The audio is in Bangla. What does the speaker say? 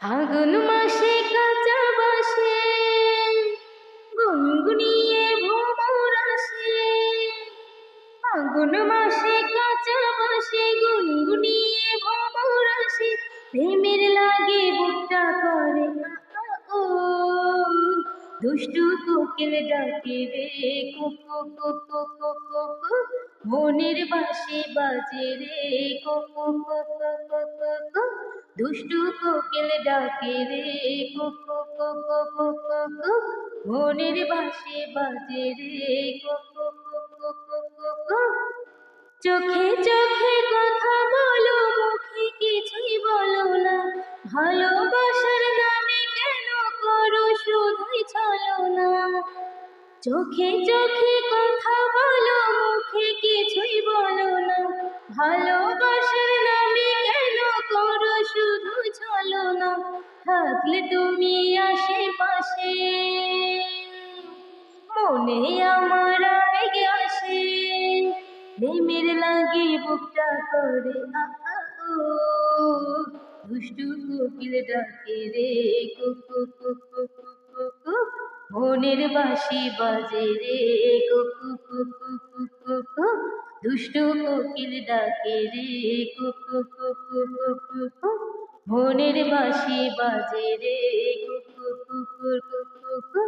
ফাগুন মাসে কাঁচা বাসে গুনগুনিয়ে ভ্রমর আসে। ফাগুন মাসে কাঁচা বাসে গুনগুনিয়ে ভ্রমর আসে। প্রেমের লাগে বুকটা করে ও, দুষ্টু কোকিল ডাকে রে কুকু কুকু কুকু কু, মনের বাঁশি বাজে রে কুকু কুকু কুকু কু, দুষ্টু কোকিল ডাকে রে কুকু কুকু কুকু কু, মনের বাঁশি বাজে রে কুকু কুকু কুকু কু। চোখে চোখে কথা বলো, মুখে কিছুই বলো না, ভালোবাসার নামে কেন করো শুধুই ছলনা। চোখে চোখে কথা বলো, মুখে কিছুই বলো না, ভালোবাসার নামে কেন করো শুধু ছলনা। থাকলে তুমি আশেপাশে মনে আমার আবেগ আসে। প্রেমের লাগে বুকটা করে ও, দুষ্টু কোকিল ডাকে রে কুকু কুকু কুকু কু, মনের বাঁশি বাজে রে কুকু কুকু কুকু কু, দুষ্টু কোকিল ডাকে রে কুকু কুকু কুকু কু, মনের বাঁশি বাজে রে কুকু কুকু কুকু কু।